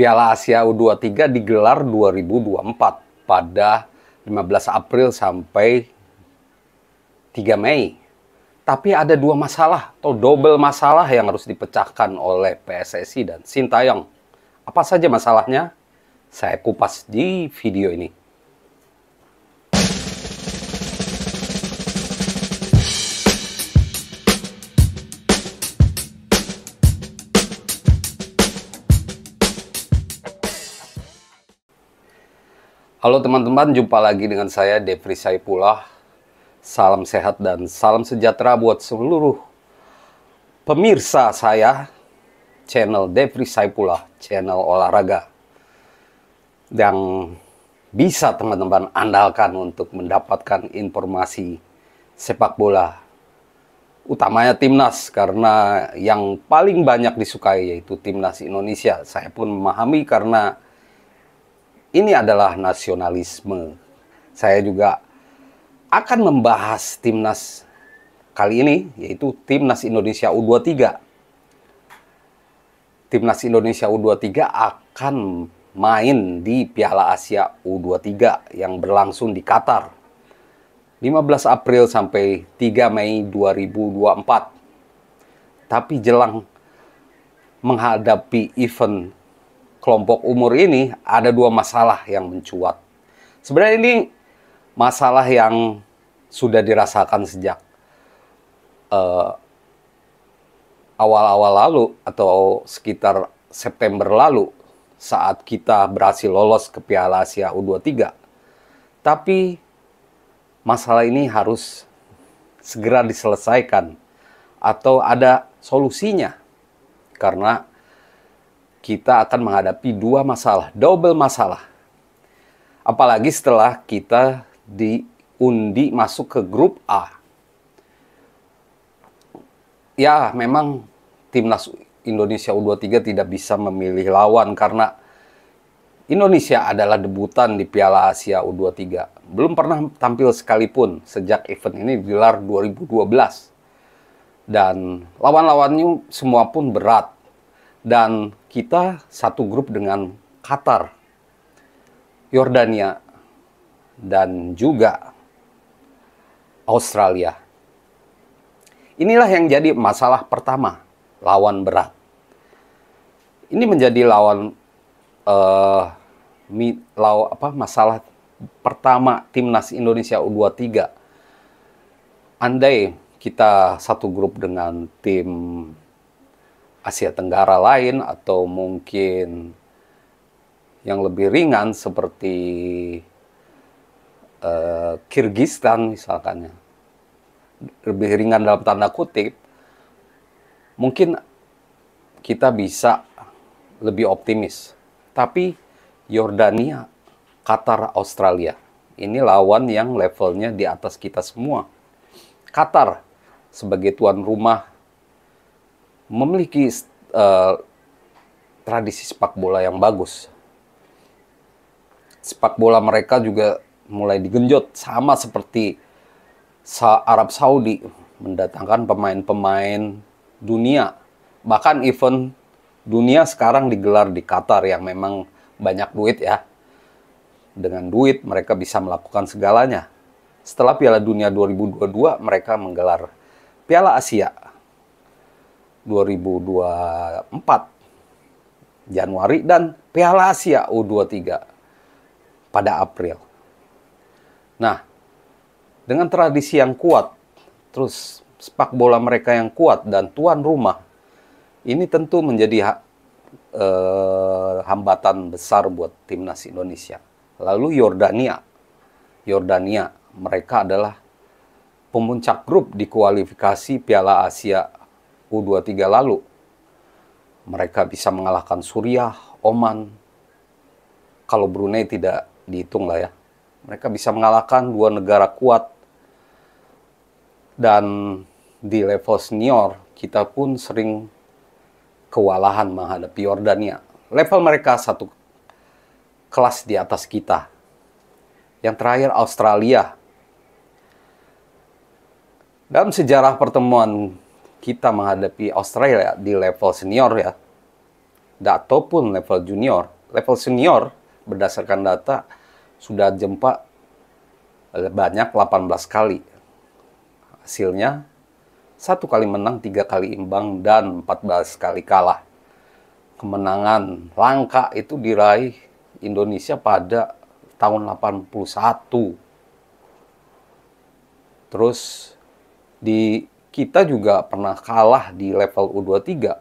Piala Asia U23 digelar 2024 pada 15 April sampai 3 Mei. Tapi ada dua masalah atau double masalah yang harus dipecahkan oleh PSSI dan Sintayong. Apa saja masalahnya? Saya kupas di video ini. Halo teman-teman, jumpa lagi dengan saya Devri Saipullah. Salam sehat dan salam sejahtera buat seluruh pemirsa saya, channel Devri Saipullah, channel olahraga yang bisa teman-teman andalkan untuk mendapatkan informasi sepak bola, utamanya timnas, karena yang paling banyak disukai yaitu timnas Indonesia. Saya pun memahami karena ini adalah nasionalisme. Saya juga akan membahas timnas kali ini, yaitu timnas Indonesia U23. Timnas Indonesia U23 akan main di Piala Asia U23 yang berlangsung di Qatar 15 April sampai 3 Mei 2024. Tapi jelang menghadapi event kelompok umur ini, ada dua masalah yang mencuat. Sebenarnya ini masalah yang sudah dirasakan sejak awal-awal lalu atau sekitar September lalu saat kita berhasil lolos ke Piala Asia U23. Tapi masalah ini harus segera diselesaikan atau ada solusinya, karena kita akan menghadapi dua masalah, double masalah. Apalagi setelah kita diundi masuk ke grup A. Ya, memang timnas Indonesia U23 tidak bisa memilih lawan karena Indonesia adalah debutan di Piala Asia U23. Belum pernah tampil sekalipun sejak event ini digelar 2012. Dan lawan-lawannya semua pun berat. Dan kita satu grup dengan Qatar, Yordania, dan juga Australia. Inilah yang jadi masalah pertama, lawan berat. Ini menjadi masalah pertama timnas Indonesia U23. Andai kita satu grup dengan tim Asia Tenggara lain atau mungkin yang lebih ringan seperti Kirgistan misalkan, lebih ringan dalam tanda kutip, mungkin kita bisa lebih optimis. Tapi Yordania, Qatar, Australia, ini lawan yang levelnya di atas kita semua. Qatar sebagai tuan rumah memiliki tradisi sepak bola yang bagus. Sepak bola mereka juga mulai digenjot, sama seperti Arab Saudi, mendatangkan pemain-pemain dunia. Bahkan event dunia sekarang digelar di Qatar yang memang banyak duit ya. Dengan duit mereka bisa melakukan segalanya. Setelah Piala Dunia 2022, mereka menggelar Piala Asia 2024 Januari dan Piala Asia U23 pada April. Nah, dengan tradisi yang kuat, terus sepak bola mereka yang kuat dan tuan rumah, ini tentu menjadi hambatan besar buat timnas Indonesia. Lalu Yordania, mereka adalah pemuncak grup di kualifikasi Piala Asia U23 lalu. Mereka bisa mengalahkan Suriah, Oman. Kalau Brunei tidak dihitung lah ya. Mereka bisa mengalahkan dua negara kuat. Dan di level senior, kita pun sering kewalahan menghadapi Yordania. Level mereka satu kelas di atas kita. Yang terakhir Australia. Dalam sejarah pertemuan kita menghadapi Australia di level senior ya, ataupun level junior, level senior berdasarkan data sudah jumpa banyak 18 kali. Hasilnya 1 kali menang, 3 kali imbang, dan 14 kali kalah. Kemenangan langka itu diraih Indonesia pada tahun 81. Terus kita juga pernah kalah di level U23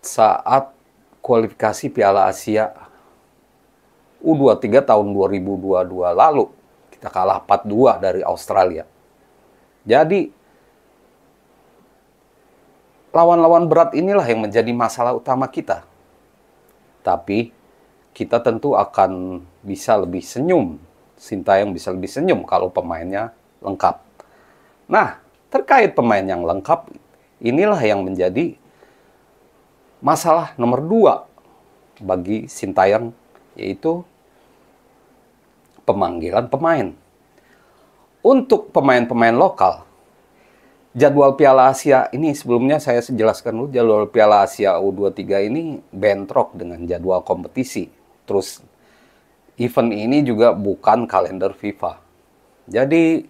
saat kualifikasi Piala Asia U23 tahun 2022 lalu. Kita kalah 4-2 dari Australia. Jadi lawan-lawan berat inilah yang menjadi masalah utama kita. Tapi kita tentu akan bisa lebih senyum. Sintayong bisa lebih senyum kalau pemainnya lengkap. Nah, terkait pemain yang lengkap, inilah yang menjadi masalah nomor 2 bagi Sintayong, yaitu pemanggilan pemain. Untuk pemain-pemain lokal, jadwal Piala Asia ini sebelumnya saya jelaskan dulu, jadwal Piala Asia U23 ini bentrok dengan jadwal kompetisi. Terus event ini juga bukan kalender FIFA. Jadi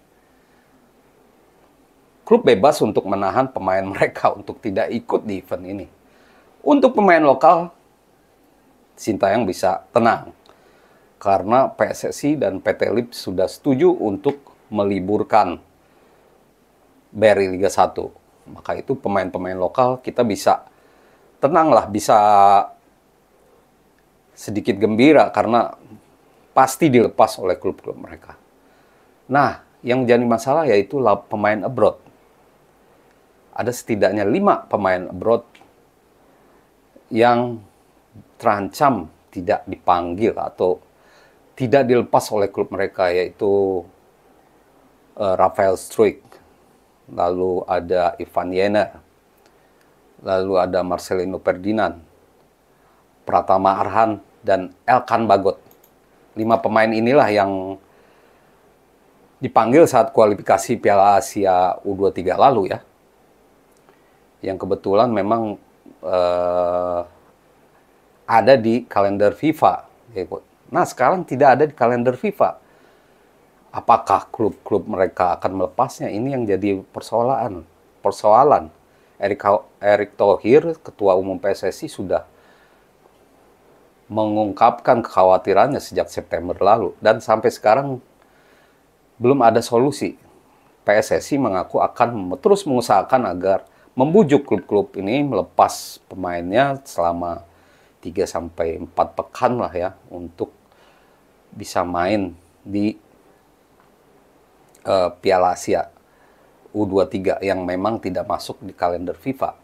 klub bebas untuk menahan pemain mereka untuk tidak ikut di event ini. Untuk pemain lokal, Sintayong bisa tenang. Karena PSSI dan PT LIP sudah setuju untuk meliburkan BRI Liga 1. Maka itu pemain-pemain lokal kita bisa tenang lah, bisa sedikit gembira karena pasti dilepas oleh klub-klub mereka. Nah, yang jadi masalah yaitu pemain abroad. Ada setidaknya 5 pemain abroad yang terancam tidak dipanggil atau tidak dilepas oleh klub mereka, yaitu Rafael Struijk, lalu ada Ivan Jenner, lalu ada Marcelino Ferdinand, Pratama Arhan, dan Elkan Bagot. 5 pemain inilah yang dipanggil saat kualifikasi Piala Asia U23 lalu ya. Yang kebetulan memang ada di kalender FIFA. Nah, sekarang tidak ada di kalender FIFA. Apakah klub-klub mereka akan melepasnya? Ini yang jadi persoalan. Erick Thohir, Ketua Umum PSSI, sudah mengungkapkan kekhawatirannya sejak September lalu. Dan sampai sekarang belum ada solusi. PSSI mengaku akan terus mengusahakan agar membujuk klub-klub ini melepas pemainnya selama 3-4 pekan lah ya, untuk bisa main di Piala Asia U23 yang memang tidak masuk di kalender FIFA.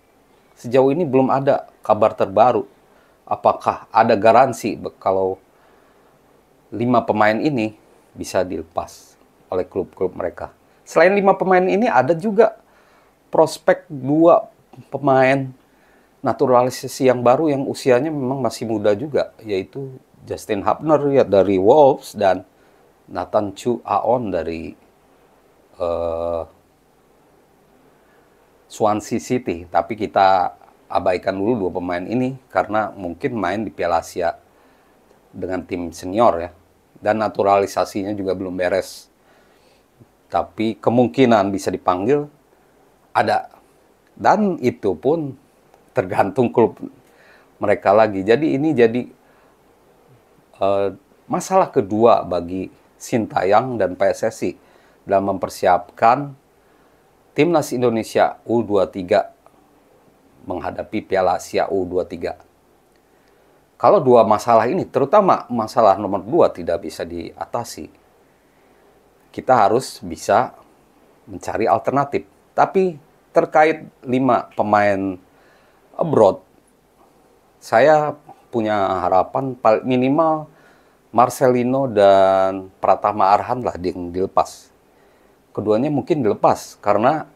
Sejauh ini belum ada kabar terbaru. Apakah ada garansi kalau 5 pemain ini bisa dilepas oleh klub-klub mereka? Selain 5 pemain ini, ada juga prospek 2 pemain naturalisasi yang baru yang usianya memang masih muda juga, yaitu Justin Hubner ya dari Wolves dan Nathan Chu Aon dari Swansea City. Tapi kita abaikan dulu 2 pemain ini karena mungkin main di Piala Asia dengan tim senior ya, dan naturalisasinya juga belum beres. Tapi kemungkinan bisa dipanggil ada, dan itu pun tergantung klub mereka lagi. Jadi ini jadi masalah kedua bagi Sintayong dan PSSI dalam mempersiapkan Timnas Indonesia U23 menghadapi Piala Asia U23. Kalau 2 masalah ini, terutama masalah nomor 2 tidak bisa diatasi, kita harus bisa mencari alternatif. Tapi terkait 5 pemain abroad, saya punya harapan minimal Marcelino dan Pratama Arhan lah yang dilepas. Keduanya mungkin dilepas karena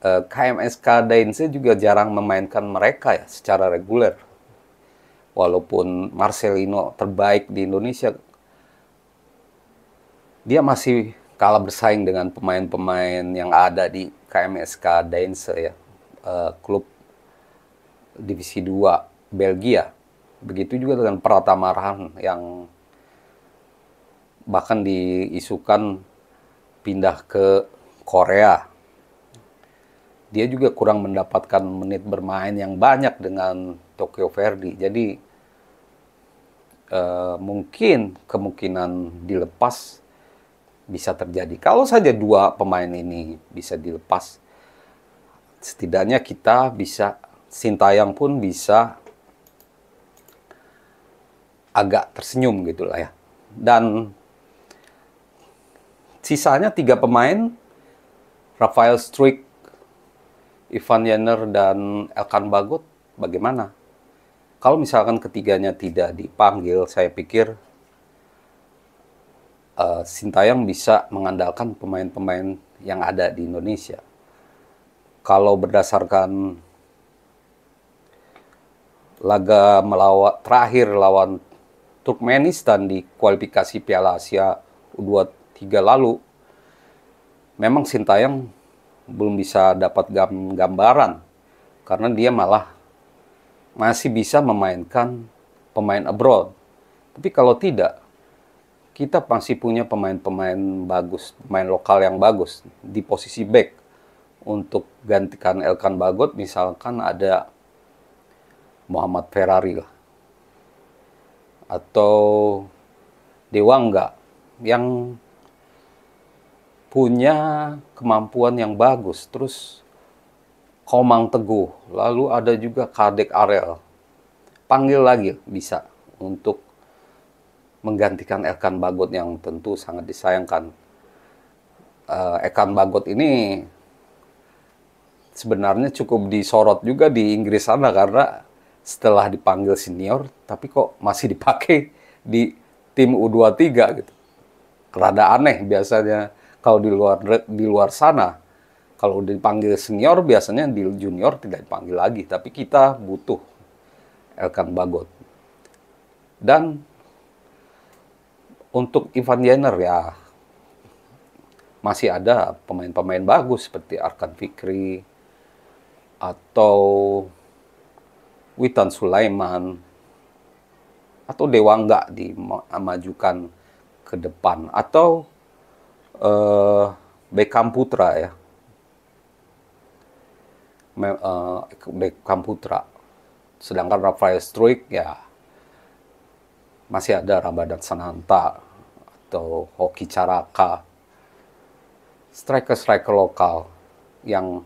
KMSK Dainse juga jarang memainkan mereka ya secara reguler. Walaupun Marcelino terbaik di Indonesia, dia masih kalah bersaing dengan pemain-pemain yang ada di KMSK Dainse ya, klub Divisi 2 Belgia. Begitu juga dengan Pratama Arhan yang bahkan diisukan pindah ke Korea. Dia juga kurang mendapatkan menit bermain yang banyak dengan Tokyo Verdy. Jadi mungkin kemungkinan dilepas bisa terjadi. Kalau saja dua pemain ini bisa dilepas, setidaknya kita bisa, Sintayong pun bisa agak tersenyum gitu lah ya. Dan sisanya 3 pemain, Rafael Struijk, Ivan Jenner, dan Elkan Bagot, bagaimana? Kalau misalkan ketiganya tidak dipanggil, saya pikir Sintayong bisa mengandalkan pemain-pemain yang ada di Indonesia. Kalau berdasarkan laga terakhir lawan Turkmenistan di kualifikasi Piala Asia U23 lalu, memang Sintayong belum bisa dapat gambaran karena dia malah masih bisa memainkan pemain abroad. Tapi kalau tidak, kita masih punya pemain-pemain bagus, pemain lokal yang bagus di posisi back. Untuk gantikan Elkan Bagot, misalkan ada Muhammad Ferrari lah, atau Dewangga yang punya kemampuan yang bagus. Terus Komang Teguh, lalu ada juga Kadek Arel. Panggil lagi bisa untuk menggantikan Elkan Bagot yang tentu sangat disayangkan. Elkan Bagot ini sebenarnya cukup disorot juga di Inggris sana karena setelah dipanggil senior, tapi kok masih dipakai di tim U23 gitu. Rada aneh biasanya kalau di luar sana. Kalau dipanggil senior, biasanya di junior tidak dipanggil lagi. Tapi kita butuh Elkan Bagot. Dan untuk Ivan Jenner ya, masih ada pemain-pemain bagus seperti Arkan Fikri, atau Witan Sulaiman, atau Dewangga dimajukan ke depan, atau Beckham Putra ya, Beckham Putra. Sedangkan Rafael Struijk ya masih ada Ramadan Sananta atau Hoki Caraka, striker-striker lokal yang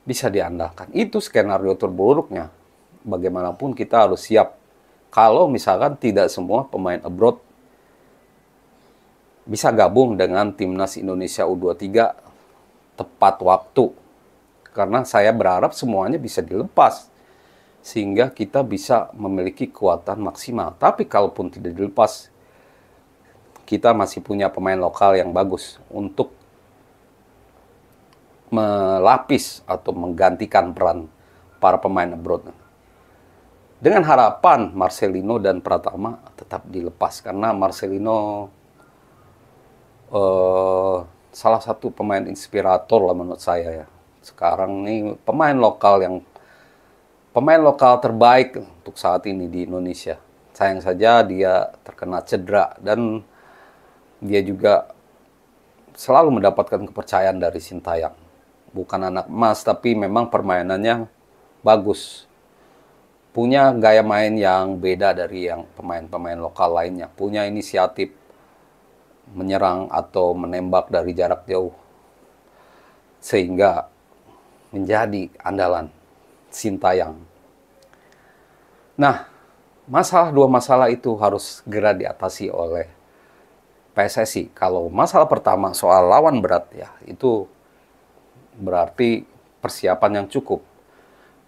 bisa diandalkan. Itu skenario terburuknya. Bagaimanapun kita harus siap kalau misalkan tidak semua pemain abroad bisa gabung dengan Timnas Indonesia U23 tepat waktu. Karena saya berharap semuanya bisa dilepas sehingga kita bisa memiliki kekuatan maksimal. Tapi kalaupun tidak dilepas, kita masih punya pemain lokal yang bagus untuk melapis atau menggantikan peran para pemain abroad. Dengan harapan Marcelino dan Pratama tetap dilepas karena Marcelino salah satu pemain inspirator lah menurut saya ya. Sekarang nih pemain lokal terbaik untuk saat ini di Indonesia. Sayang saja dia terkena cedera dan dia juga selalu mendapatkan kepercayaan dari Sintayong. Bukan anak emas, tapi memang permainannya bagus. Punya gaya main yang beda dari yang pemain-pemain lokal lainnya. Punya inisiatif menyerang atau menembak dari jarak jauh. Sehingga menjadi andalan Sintayong. Nah, dua masalah itu harus segera diatasi oleh PSSI. Kalau masalah pertama soal lawan berat ya, itu berarti persiapan yang cukup.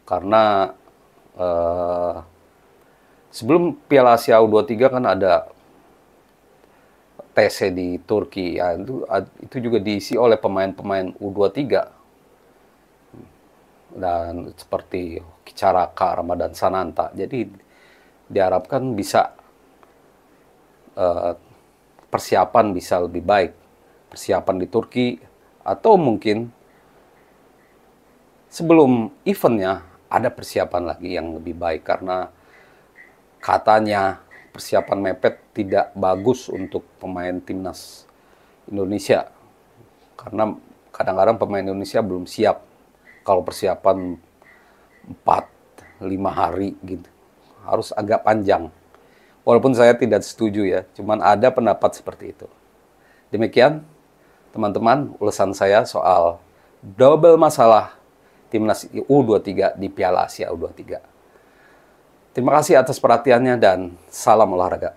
Karena sebelum Piala Asia U23 kan ada TC di Turki ya, itu juga diisi oleh pemain-pemain U23 dan seperti Kicaraka, Ramadan Sananta. Jadi diharapkan bisa persiapan bisa lebih baik, persiapan di Turki, atau mungkin sebelum eventnya ada persiapan lagi yang lebih baik, karena katanya persiapan mepet tidak bagus untuk pemain timnas Indonesia, karena kadang-kadang pemain Indonesia belum siap kalau persiapan 4-5 hari gitu, harus agak panjang. Walaupun saya tidak setuju ya, cuman ada pendapat seperti itu. Demikian teman-teman ulasan saya soal double masalah timnas U23 di Piala Asia U23. Terima kasih atas perhatiannya dan salam olahraga.